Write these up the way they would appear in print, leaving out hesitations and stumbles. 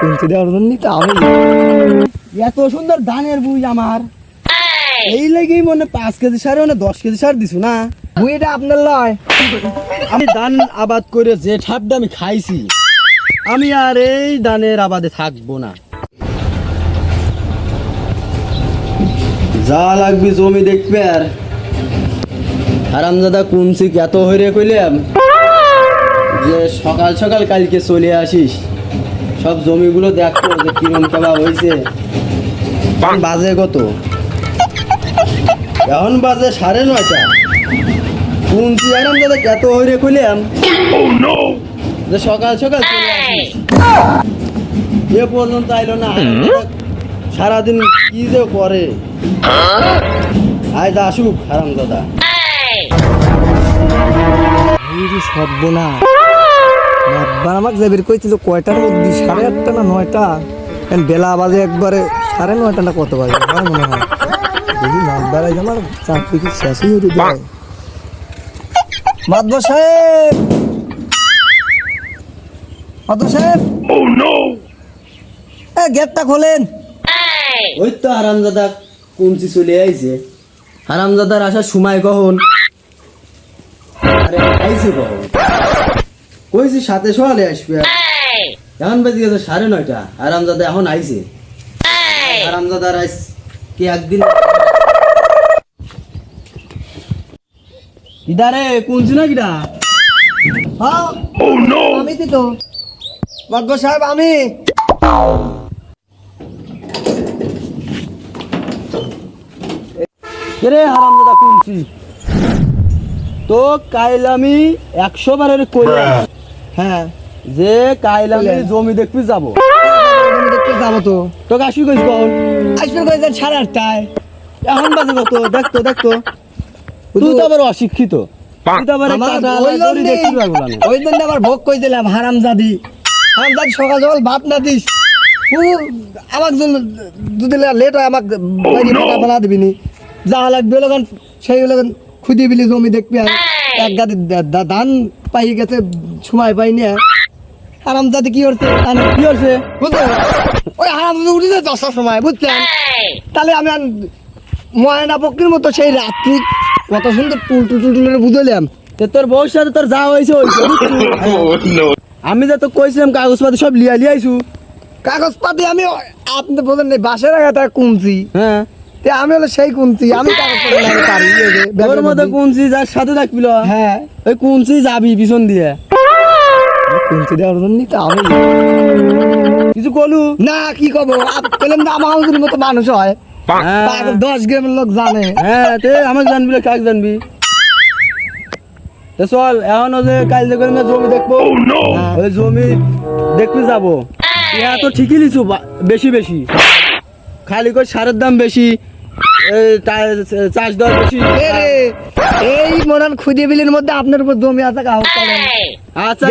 কুঞ্চি দেওয়ার জন্য তো আমি এত সুন্দর ধানের বুঝ আমার এই লেগেই মনে 5 কেজি সার মানে 10 কেজি সার দিছু না বুইটা আপনার লয়। আমি ধান আবাদ করে যে ঠাপটা আমি খাইছি আমি আর এই ধানের আবাদে থাকবো না। যা লাগবি জমি দেখবে আর হারামজাদা কুঞ্চি এত হইরে কইলাম যে সকাল সকাল কালকে চলে আসিস, সব জমিগুলো দেখো যে কিরম কেবা হয়েছে। বাজে কত এখন? বাজে 9:30। কুঞ্চি হারামজাদা এত হইরে কইলাম যে সকাল সকাল চলে আসিস, এ পর্যন্ত আইলো না। সারাদিন কি যে করে, আজ আসুক হারামজাদা। সর্বনা আমাকে যাবির কইছিল কয়টার মধ্যে? 8:30 না 9টা? বেলা বাজে একবারে 9:30 না কত বাজে মনে হয়। দেখি নাম্বার আমার চাকরি কি শেষই হতে দেয়। মাদবর সাহেব, মাদবর সাহেব, গেটটা খোলেন। ওই তো হারামজাদা কুঞ্চি চলে আইছে। হারামজাদার আসার সময় কখন? আরে আইছে কখন? কইছি 7 সকালে আসবে, এখন বাজে গেছে 9:30। হারামজাদা এখন আইছে। হারামজাদার আইস কি একদিন কিদারে কুঞ্চি না কিডা? হ্যাঁ আমি তো মাদবর সাহেব, আমি রে হারামজাদা কুঞ্চি তো কাইল আমি 100 বারের কইলাম, হ্যাঁ যে কাইল আমি জমি দেখতে যাবো। দেখতে যাবো তো তোকে আসবি কইস কখন? আসবে কইস 8:30। এখন বাজে কত? দেখতো দেখতো, তুই তো আবার অশিক্ষিত, তুই তো আবার ওই জন্য আবার ভোগ কই দিলাম। হারামজাদি হারামজাদি সকাল সকাল ভাত না দিস, আমাকে জন্য যদি লেট হয় আমাকে বানা দিবি নি। যা লাগবে লোকান সেই লোকান খুঁজে বিলি জমি দেখবি। এক গাদি ধান পাই গেছে, সময় পাইনি। হারামজাদি কি করছে? কি করছে বুঝলো? ওই হারামজাদি উঠেছে 10টার সময়, বুঝছেন? তাহলে আমি ময়না পক্ষীর মতো সেই রাত্রি কত সুন্দর টুল টুল টুল বুঝলাম। তোর বউর সাথে তোর যা হয়েছে আমি যে তো কইছিলাম কাগজপাতি সব লিয়া লিয়াইছু। কাগজপাতি আমি আপনি বোঝেন নাই, বাসের আগে তার কুঞ্চি। হ্যাঁ আমি হলো সেই কুঞ্চি, আমি কাগজের মতো কুঞ্চি যার সাথে থাকবিল। হ্যাঁ ওই কুঞ্চি যাবি পিছন দিয়ে। কুঞ্চি দেওয়ার জন্য তো আমি কিছু কলু না, কি কব? বললাম না আমার মতো মানুষ হয় 10 গ্রামের লোক জানে। হ্যাঁ তে আমার জানবি, কাক জানবি? চল এখন যে কাল যে জমি দেখবো, ওই জমি দেখতে যাবো। ইয়া তো ঠিকই লিছু, বেশি বেশি খালি করে সারের দাম বেশি, চাষ দেওয়া বেশি। এই মরান খুঁজে বিলের মধ্যে আপনার উপর জমি আছে। আচ্ছা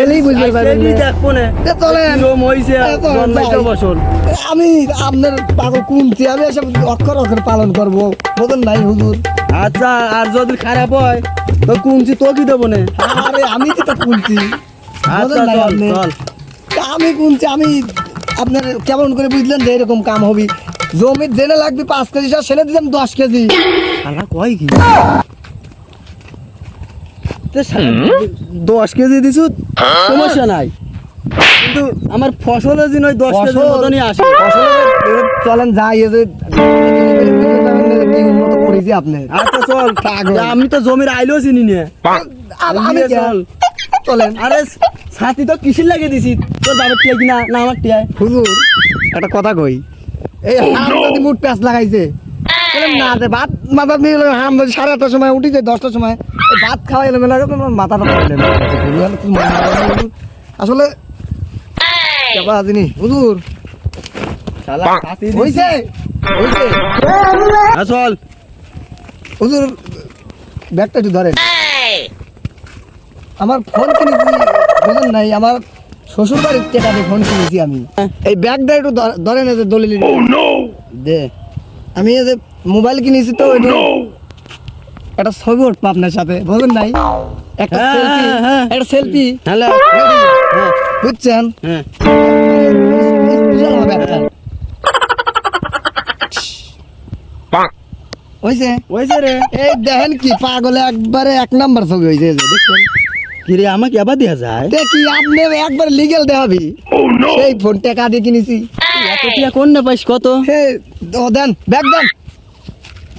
আমি আপনার পাগল কুঞ্চি, আমি এসব অক্ষর অক্ষর পালন করবো, বোঝেন নাই হুজুর? আচ্ছা আর যদি খারাপ হয় তো কুঞ্চি তো কি দেবো না? আরে আমি তো কুঞ্চি, আমি কুঞ্চি। আমি আপনার কেমন করে বুঝলেন যে এরকম কাম হবে? জমির জেনে লাগবে 5 কেজি সার, সেলে দিলাম 10 কেজি। কয় কি 10 কেজি দিছু, সমস্যা নাই, কিন্তু আমার ফসলের দিন ওই 10 কেজির মতনই আসে। চলেন যাই, উন্নত করেছি আপনি। আচ্ছা চল, আমি তো জমির আইলেও চিনি না। চল চলেন। আরে ছাতি তো কিসির লাগে দিছি? তোর বাবার টিয়া কিনা না আমার টিয়ায়? হুজুর একটা কথা কই, এই হারামজাদি মুড প্যাঁচ লাগাইছে না, ভাত মাথা নিয়ে হারামজাদি 8:30 সময় উঠি যায়, 10টার সময় ভাত খাওয়াই এলো মেলা মাথাটা আসলে হুজুর হইছে চল হুজুর ব্যাগটা একটু ধরেন। আমার ফোন কিনেছি, বুঝলেন নাই? আমার শ্বশুর বাড়ির টাকা দিয়ে ফোন কিনেছি আমি। এই ব্যাগটা একটু ধরেন, দলিল দে। আমি মোবাইল কিনেছি তো একটা ছবি উঠবো আপনার সাথে, বুঝলেন নাই? একটা সেলফি, বুঝছেন? হইছে হয়েছে রে। এই দেখেন কি পাগলে একবারে এক নাম্বার ছবি হইছে এই যে, দেখছেন কি রে আমাকে আবার দেওয়া যায়? দেখি আপনি একবার লিগেল দেখাবি সেই ফোন টাকা দিয়ে কিনেছি এত টিয়া কোন না পাইস কত? হে ও দেন ব্যাগ দেন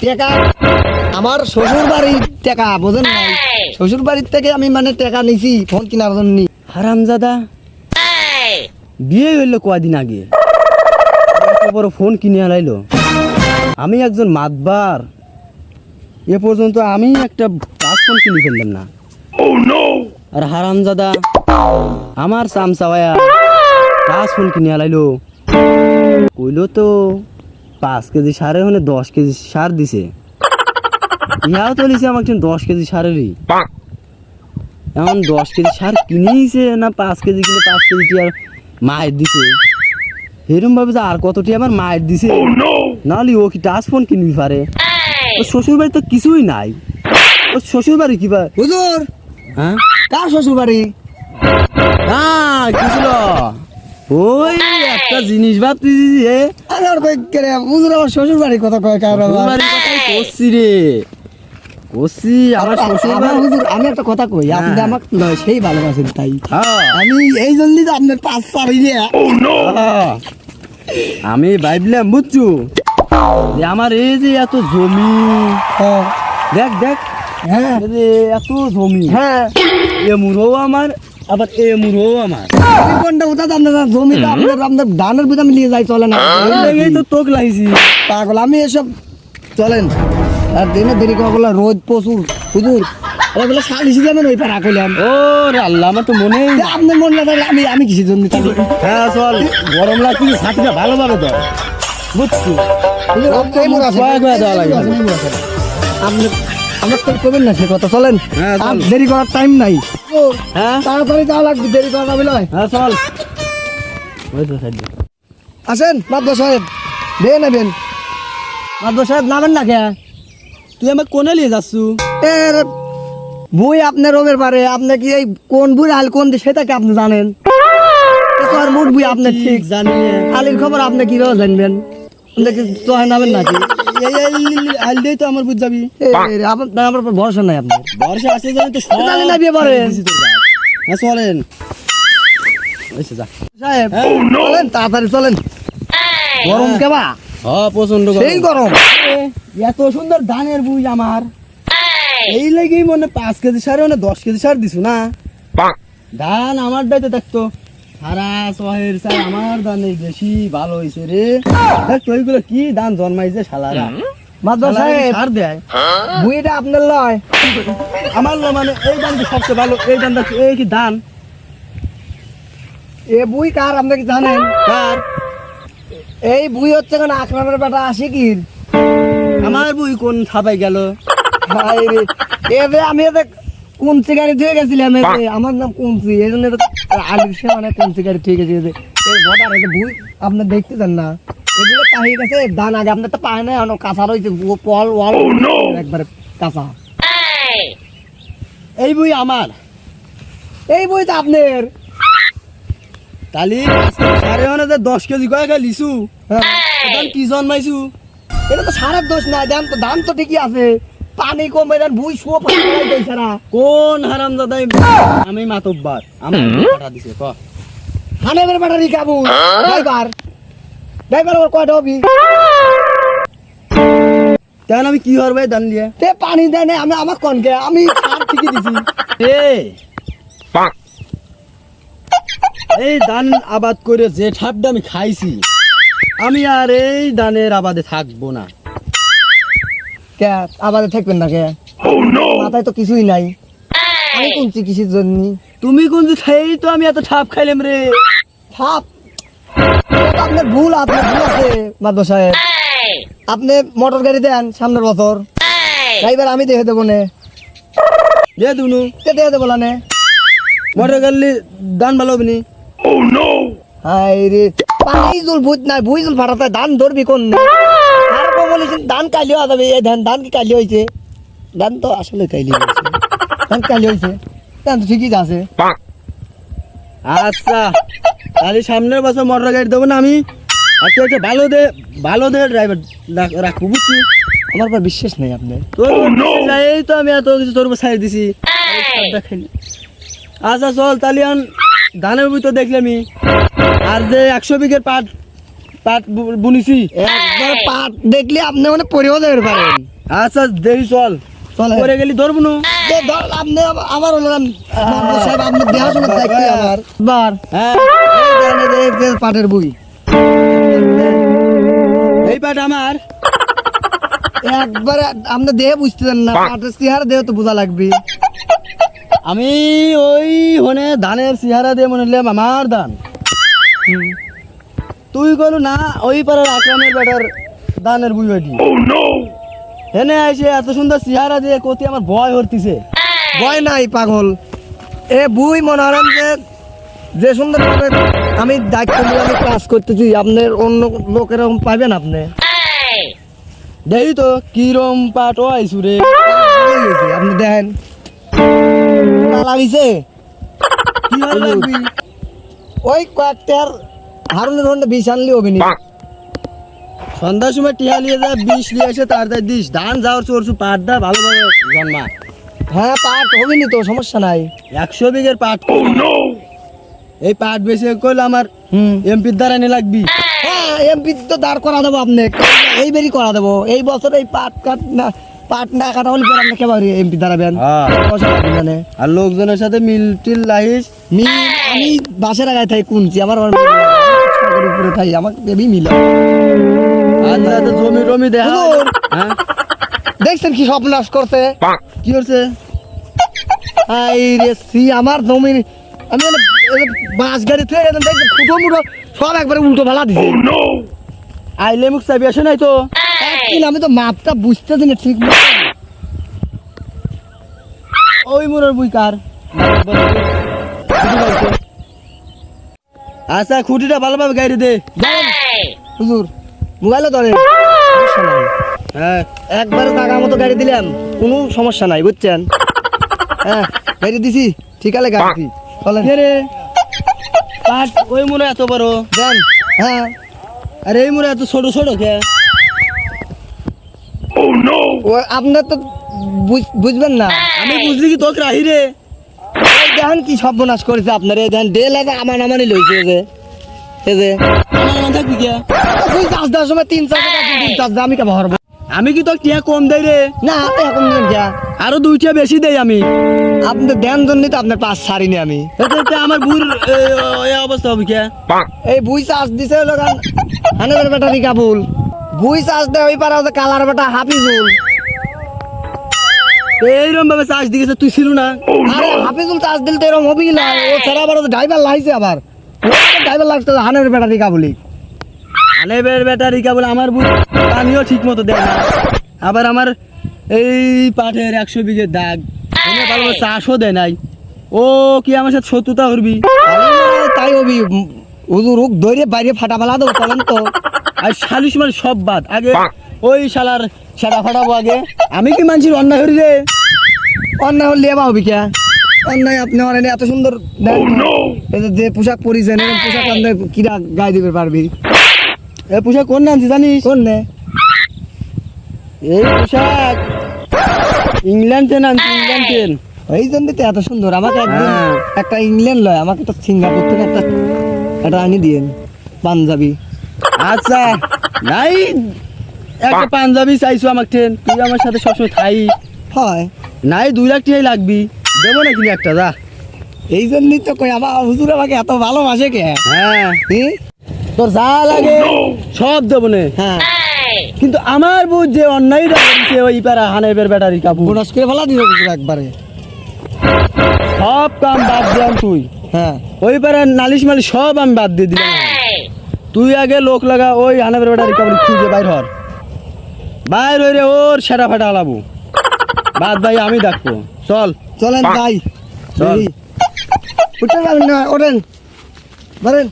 টাকা আমার শ্বশুর বাড়ির টাকা বোঝেন নাই শ্বশুর বাড়ির থেকে আমি মানে টাকা নিছি ফোন কেনার জন্য হারামজাদা, বিয়ে হইলো কয়দিন আগে, এত বড় ফোন কিনে আনাইলো। আমি একজন মাতবার, এ পর্যন্ত আমি একটা টাচ ফোন কিনে ফেললাম না। আর হারামজাদা আমার চামচাওয়া টাচ ফোন কিনে আনাইলো, কইলো তো 5 কেজি সারে হলে 10 কেজি সার দিছে। ইহাও তো লিছে আমাকে 10 কেজি সারেরই। এখন 10 কেজি সার কিনেছে না 5 কেজি কিনে 5 কেজি টিয়ার মায়ের দিছে, এরম ভাবে যে আর কতটি আমার মায়ের দিছে, নাহলে ও কি টাচ ফোন কিনবি পারে? ও শ্বশুর বাড়ি তো কিছুই নাই। ও শ্বশুর বাড়ি কি বা? হুজুর হ্যাঁ কার শ্বশুর বাড়ি না কিছু ওই একটা জিনিস ভাবতেছি যে আমার কই করে হুজুর আমার শ্বশুর বাড়ির কথা কয় কার শ্বশুর বাড়ির কথাই করছি রে, করছি আমার শ্বশুর আমার বাড়ি। হুজুর আমি একটা কথা কই আপনি হ্যাঁ। আমাকে সেই ভালোবাসেন তাই হ্যাঁ, আমি এই জন্যই তো আপনার পাঁচ সারি দিয়ে হ্যাঁ। আমি ভাবলাম বুঝছো যে আমার এই যে এত জমি, দেখ দেখ হ্যাঁ এই যে এত জমি, হ্যাঁ এ মুরো আমার আবার এ মুরো আমার, আপনি কোনটা উঠা আপনার জমি তো আপনার ধানের বুঝে আমি নিয়ে যাই চলে না এই তো তোক লাইছি। পাগল আমি এসব চলেন আর দিনে দেরি করে বলা রোদ প্রচুর হুজুর এগুলো সালিশি যাবেন ওই পারা কইলাম ও রে আল্লাহ, আমার তো মনেই না। আপনার মন না থাকলে আমি কিসের জন্য থাকি হ্যাঁ চল, গরম লাগছে ছাতিটা ভালোভাবে ধর, বুঝছো? আপনি আমার তো করবেন না সে কথা চলেন হ্যাঁ, চল। আর দেরি করার টাইম নাই হ্যাঁ তাড়াতাড়ি যাওয়া লাগবে দেরি করা যাবে নয় হ্যাঁ চল, ওই তো সাইড আসেন মাদ্দ সাহেব বে নেবেন মাদ্দ সাহেব নামেন না কে তুই আমার কোনে নিয়ে যাচ্ছু? এর বই আপনার রোগের পারে আপনি কি এই কোন বই আল কোন দিয়ে সেটা কি আপনি জানেন এ তো আর মুড বই আপনার ঠিক জানি না। আলির খবর আপনি কিভাবে জানবেন আপনি কি চয় নামেন নাকি আইল দিয়ে তো আমার বুঝ যাবি। আপনার আমার উপর ভরসা নাই আপনার বর্ষা আসে জানি তো সব জানি না বিয়ে করে। দিছি তোর গায়ে। হ্যাঁ চলেন, ওইসে যা। সাহেব হ্যাঁ। চলেন তাড়াতাড়ি চলেন গরম কেবা হ্যাঁ প্রচন্ড সেই গরম এত সুন্দর ধানের বুঝ আমার, এই লাগেই মনে 5 কেজি সারে মানে 10 কেজি সার দিছু না। ধান আমার দাইতে দেখতো সারা শহরের সার আমার ধানে বেশি ভালো হয়েছে রে। দেখ তো ওইগুলো কি ধান জন্মাইছে শালারা, মাদ্দ শালারা কি সাহেব সার দেয়? বুইটা আপনার লয় আমার না মানে এই ধান কি সবচেয়ে ভালো, এই ধান দেখছো এই কি ধান এ বুই কার আপনি কি জানেন কার? এই বুই হচ্ছে কোন আকরামের বেটা আশিকির আমার বুই কোন ছাপাই গেল? হায় রে এবে আমি এতে কুঞ্চি গাড়ি ধুয়ে গেছিলাম এতে আমার নাম কুঞ্চি এই জন্য আলির সে মানে কুঞ্চি গাড়ি ধুয়ে গেছি এতে এই বটার এই বুই আপনি দেখতে চান না এগুলো কাহিয়ে গেছে দান আগে আপনার তো পায় না অনেক কাঁচা রয়েছে পল ওয়াল একবারে কাঁচা এই বুই আমার এই বই তো আপনার তালি সারে মানে 10 কেজি কয়েক লিচু হ্যাঁ। ধান কি জন্মাইছু? এটা তো সারের দোষ নাই দাম তো দাম তো ঠিকই আছে পানি কমে দেন ভুই শুয়ে পানি ছাড়া কোন হারাম দাদাই? আমি মাতব্বার, আমার পাঠা দিছে ক। হানেবের ব্যাটারি কাবু ড্রাইভার ড্রাইভার আবার কয়টা হবি কেন আমি কি হরবে ধান দিয়ে? তে পানি দেয় না আমি আমার কনকে আমি সার ঠিকই দিছি এই ধান আবাদ করে যে ঠাপটা আমি খাইছি, আমি আর এই ধানের আবাদে থাকবো না। কে আবার থাকবেন না কে মাথায় তো কিছুই নাই আমি কোনছি কিসের জন্য তুমি কোন যে খেয়েই তো আমি এত ঠাপ খাইলাম রে। সাপ আপনার ভুল আছে মাদ্দ সাহেব আপনি মোটর গাড়ি দেন সামনের বছর ড্রাইভার আমি দেখে দেবো নে দে দুনু দেখে দেবো না নে মোটর গাড়ি ধান ভালো হবে নি। হাই রে পানি জল বুঝ নাই বুঝ জল ফাটাতে ধান ধরবি কোন আর কো বলেছেন ধান কালিও যাবে এই ধান কি কালি হইছে ধান তো আসলে কালি হইছে ধান কালি হইছে ধান তো ঠিকই আছে আচ্ছা তাহলে সামনের বছর মোটর গাড়ি দেবো না আমি, আর তুই একটা ভালো দে ড্রাইভার রাখবো বুঝছি। আমার পর বিশ্বাস নেই আপনি। তোর এই তো আমি এত কিছু তোর উপর ছাড় দিছি। এই পাটটা খাইলি। আচ্ছা চল তালিয়ান ধানের বই তো দেখলামই, আর যে 100 বিঘের পাট পাট বুনিছি, একবার পাট দেখলে আপনি মানে পরেও যেতে পারেন। আচ্ছা দেখি চল, চলে পরে গেলি ধরবো না। আপনি আমার হলাম সাহেব, আপনি দেখাশোনার দায়িত্ব আমার বার। হ্যাঁ এই দেন, এই যে পাটের বই, এই পাট আমার। একবার আপনি দেহে বুঝতেছেন না, পাটের চেহারা দেহে তো বোঝা লাগবে। আমি ওই হনে ধানের চেহারা দিয়ে মনে হলাম আমার ধান। তুই কলু না ওই পাড়ার আকরামের বেটার ধানের বুই বাটি। হেনে আইসে এত সুন্দর চেহারা দিয়ে কতি আমার ভয় হরতিছে। ভয় নাই পাগল, এ বুই মনে হলেন যে সুন্দর ভাবে আমি দায়িত্ব নিয়ে আমি কাজ করতেছি, আপনার অন্য লোক এরকম পাবেন আপনি। দেখি তো কিরম পাট ও আইসু রে। আপনি দেখেন লাগিছে কি ভালো লাগবি? ওই কয়েকটার হারুনের হন্ডা বিষ আনলি অভিনি। সন্ধ্যার সময় টিহা নিয়ে যা, বিষ নিয়ে এসে তার তাই দিস, ধান যাওয়ার চোরছু পাট দা ভালোভাবে জন্মা। হ্যাঁ পাট হবিনি তো, সমস্যা নাই। 100 বিঘের পাট। এই পাট বেশি করলে আমার এমপির দ্বারা নিয়ে লাগবি। হ্যাঁ এমপি তো দাঁড় করা দেবো আপনি, এইবারই করা দেবো। এই বছর এই পাট না কাটা হলে পরে আপনি কেবার এমপি দাঁড়াবেন। হ্যাঁ। পয়সা পাবেন জানে। আর লোকজনের সাথে মিল টিল লাইস। আমি বাসের আগায় থাকি কুনছি, আমার ছাদের উপরে থাকি, আমাকে দেবি মিল। আচ্ছা তো জমি টমি দেখা। হুজুর। হ্যাঁ দেখছেন কি সর্বনাশ করছে? কি করছে? এই রে সি আমার জমির আমি বাস গাড়ি থেকে দেখছি ফুটো মুটো সব একবারে উল্টো ফেলা দিছে। আইলে মুখ চাবি আসে নাই তো। একদিন আমি তো মাপটা বুঝতেছি না ঠিক মতো। ওই মোড়ের বুই কার? আচ্ছা খুঁটিটা ভালোভাবে গাড়ি দে। দেন হুজুর, মোবাইলও ধরেন, সমস্যা নাই। হ্যাঁ একবারে টাকা মতো গাড়ি দিলাম, কোনো সমস্যা নাই বুঝছেন। হ্যাঁ গাড়ি দিছি, ঠিক আছে গাড়ি চলেন। কে রে? পাট ওই মোড়ে এত বড়, দেন। হ্যাঁ আর এই মোড়ে এত ছোট ছোট কে? ও আপনার তো বুঝবেন না। আমি বুঝলি কি তোকে রাহি রে। এই দেখেন কি সর্বনাশ করেছে আপনার, এই দেখেন ডেল আছে আমার নামানি লইছে। এই যে আমার নাম থাকবি কে? তুই চাষ দেওয়ার সময় 3-4 টাকা দুই চাষ দেয়, আমি কেমন হরবো? আমি কি তোকে টিয়া কম দেই রে? না তো এখন দিলেন কে? আরো 2টা বেশি দেই আমি। আপনি দেন জন্যই তো আপনার পাঁচ ছাড়িনি আমি। এতে আমার বুড় এই অবস্থা হবে কে? এই বুই চাষ দিছে লোকান হানের বেটা রিকাবুল, বুই চাষ দেয় ওই পাড়া কালার বেটা হাফিজুল। এইরকম ভাবে চাষ দিয়েছে, তুই ছিল না? আরে হাফিজুল চাষ দিল তো এরকম হবি না, ও ছেড়া আবার ড্রাইভার লাইছে, আবার ড্রাইভার লাগছে হানের বেটা রিকাবুলি। আনেবের ব্যাটারি কেবল আমার বুড় পানিও ঠিক মতো দেয় না। আবার আমার এই পাটের 100 বিঘের দাগ, এনে ভালো চাষও দেয় নাই। ও কি আমার সাথে শত্রুতা করবি? তাই হবি হুজুর, হুক ধরে বাইরে ফাটা ফেলা দেবো চলেন তো। আর শালিশ মানে সব বাদ, আগে ওই শালার সেটা ফাটাবো আগে। আমি কি মানছির অন্যায় করি রে? অন্যায় হলে লেবা হবি কে? অন্যায় আপনি অনেক এত সুন্দর দেন, এই যে পোশাক পরিছেন, এরকম পোশাক আপনি কিরা গায়ে দিতে পারবি? এ পোশাক কোন আনছি জানিস? কোন নে? এই পোশাক ইংল্যান্ড থেকে আনছি, ইংল্যান্ড থেকে। এই জন্যই তো এত সুন্দর। আমাকে একদিন হ্যাঁ। একটা ইংল্যান্ড লয়, আমাকে তো সিঙ্গাপুর থেকে একটা আনি দিয়েন পাঞ্জাবি। আচ্ছা নাই, একটা পাঞ্জাবি চাইছো আমাকে ঠেন, তুই আমার সাথে সবসময় থাই। হয় নাই 2 লাখ টাকাই লাগবি, দেবো না কিনে একটা যা। এই জন্যই তো কই আমার হুজুর আমাকে এত ভালোবাসে কে? হ্যাঁ কি? তোর যা লাগে সব দেবো না, হ্যাঁ কিন্তু আমার বুঝ যে অন্যায়টা করেছে ওই পাড়া হানেবের ব্যাটারি কাপড়, বোনাস করে ফেলা দিবে হুজুর একবারে। সব কাম বাদ দিলাম তুই। হ্যাঁ ওই পাড়া নালিশ মালিশ সব আমি বাদ দিয়ে দিলাম। তুই আগে লোক লাগা ওই হানেবের ব্যাটারি কাপড় খুঁজে বাইর হর, বাইর হই রে, ওর সেটা ফাটা আলাবো। বাদ ভাই আমি দেখবো, চল চলেন যাই। চল। উঠতে পারবেন না? ওঠেন বলেন,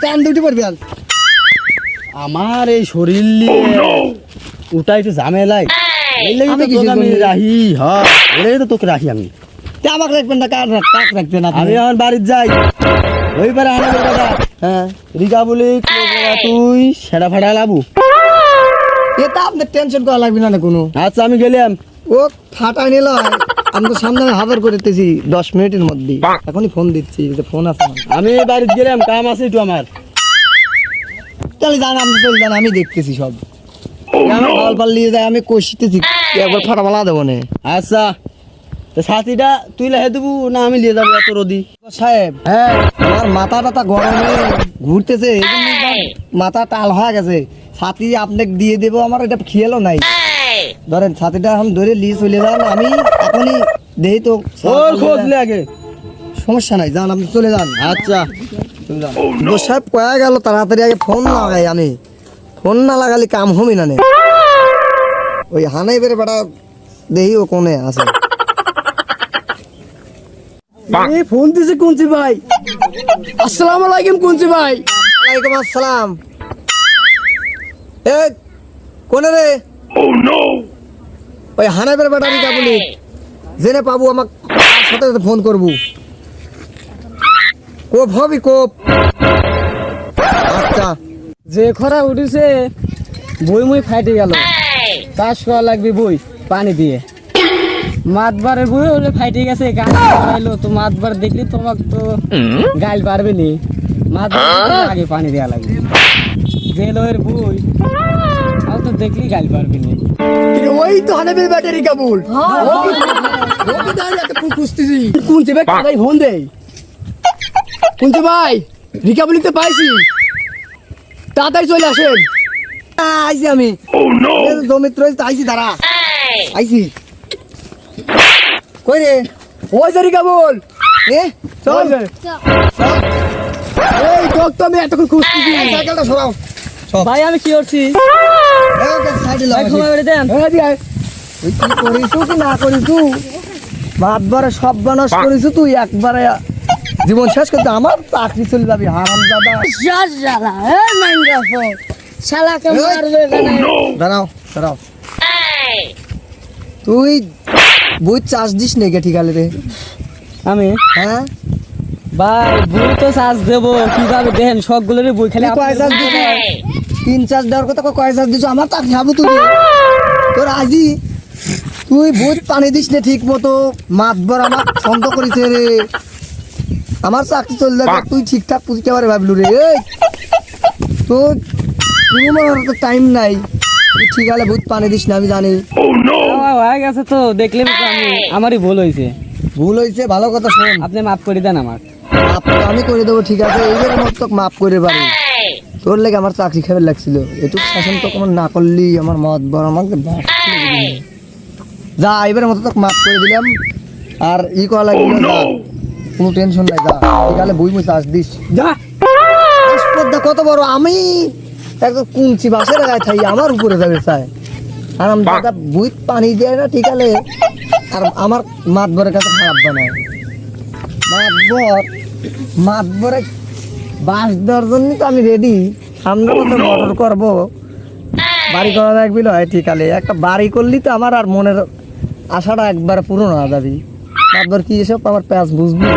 টান দুটি পড়বে। আর আমার এই শরীর নিয়ে ওটা একটু ঝামেলাই, এই লেগে আমি তো কিছু তোকে আমি করিনি। রাহি। হ্যাঁ এই লেগে তো তোকে রাহি আমি। তা আমাকে রাখবেন না, কাক রাখবেন আপনি? আমি আমার বাড়ির যাই, ওই পারে হানাবের কথা। হ্যাঁ রিকা বলি লোক লাগা তুই সেটা ফাটা লাবু। এটা আপনার টেনশন করা লাগবে না কোনো। আচ্ছা আমি গেলাম। ও ফাটা নিল, আমি তো সামনে হাজার করে দিতেছি 10 মিনিটের মধ্যে, এখনই ফোন দিচ্ছি, যে ফোন আছে আমার। আমি বাড়িতে গেলাম, কাম আছে একটু আমার। তাহলে জান, আমি চলে যান, আমি দেখতেছি সব। আমি ফল ফল নিয়ে যাই, আমি কষিতেছি, একবার ফাটা মালা দেবো না। আচ্ছা তো ছাতিটা তুই লেহে দেবো না আমি নিয়ে যাবো এত রোদি? সাহেব, হ্যাঁ, আমার মাথা টাথা গরমে ঘুরতেছে, এই জন্য আমার মাথা টাল হয়ে গেছে। ছাতি আপনাকে দিয়ে দেবো, আমার এটা খেয়ালও নাই। ধরেন ছাতিটা এখন ধরে নিয়ে চলে যান, আমি এখনই দেই তো। ওর খোঁজ লে আগে। সমস্যা নাই, যান আপনি চলে যান। আচ্ছা চলে যাও। তো সাহেব কয়া গেল, তাড়াতাড়ি আগে ফোন লাগাই, আমি ফোন না লাগালে কাম হবি না নে। ওই হানাই বেড়ে বেটা দেহি ও কোনে আছে। এই ফোন দিছে কুঞ্চি ভাই। আসসালামু আলাইকুম কুঞ্চি ভাই। ওয়ালাইকুম আসসালাম। এ কোনে রে? ওই হানাই বেড়ে বেটা রিকা বলি, জেনে পাবো আমাকে সাথে সাথে ফোন করবো। কোপ হবি কোপ। আচ্ছা, যে খরা উঠেছে বই মুই ফাইটে গেল, চাষ করা লাগবে বই পানি দিয়ে। মাতবারের বই হলে ফাইটে গেছে, গাইলো তো মাতবার দেখলি তোমাকে তো গাইল পারবে নি। মাতবার আগে পানি দেওয়া লাগবে। যে লোয়ের বই তাও তো দেখলি গাইল পারবে নি। ওই তো হানাই বেড়ে বেটা রিকা বল। খুঁজতেছি কুঞ্চি ভাই কাদাই ফোন দেই। কুঞ্চি ভাই রিকা বলিতে পাইছি, তাড়াতাড়ি চলে আসেন। আইছি আমি। জমিত রয়েছে, আইছি দাঁড়া, আইছি। কই রে? ওই যে রিকা বল। এ চল এই তোক তো আমি এতক্ষণ খুঁজতেছি। সাইকেলটা সরাও। ভাই আমি কি করছি? সাইডে ভাই ক্ষমা করে দেন। তুই কি করিস কি না করিস, বাদবারে সব বানস করিস তুই, একবারে জীবন শেষ করতে আমার চাকরি চলে যাবি হারাম দাদা। শালা এ মাইন্ডাফো শালাকে মারবে কেন? দাঁড়াও দাঁড়াও, তুই বই চাষ দিস নাকি ঠিক আছে রে? আমি হ্যাঁ, ভাই বই তো চার্জ দেবো কিভাবে দেখেন সবগুলোর বই খালি তুই কয় চাষ দিস? 3 চাষ দেওয়ার কথা কয় চাষ দিস? আমার চাকরি খাবো তুই, তোর আজি তুই বই পানি দিস না ঠিক মতো, মাতবার আমার ছন্দ করিছে রে, আমার চাকরি চলে যাবে। তুই ঠিকঠাক পুষতে পারে ভাবলু রে। এই তোর তো টাইম নাই, তুই ঠিক আছে বহুত পানি দিস না, আমি জানি। আমার হয়ে গেছে তো দেখলেন তো, আমি আমারই ভুল হয়েছে। ভুল হয়েছে, ভালো কথা শোন, আপনি মাফ করে দেন আমার। মাপ তো আমি করে দেবো ঠিক আছে, এইবারের মতো তোকে মাফ করে পারি। তোর লেগে আমার চাকরি খাবার লাগছিল, এটুকু শাসন তো কোনো না করলি আমার মত বড় আমাকে বাস করে দিবি। যা, এবারের মতো তোকে মাফ করে দিলাম, আর ই করা লাগলো যা, কোনো টেনশন নাই, যা ঠিক আছে বই মুই চাষ দিস। যা স্পর্ধা কত বড়, আমি একদম কুঞ্চি বাসের গায়ে থাই, আমার উপরে যাবে চাই, আর আমি দাদা বই পানি দেয় না ঠিক আছে, আর আমার মাতবরের কাছে খারাপ বানায়। মাতবরে বাস দেওয়ার জন্য তো আমি রেডি, আমরা তো মোটর করবো, বাড়ি করা লাগবে হয় ঠিক আছে, একটা বাড়ি করলি তো আমার আর মনের আশাটা একবার পূরণ হয়ে যাবি। মাতবর কি এসব আমার প্যাঁচ বুঝবি।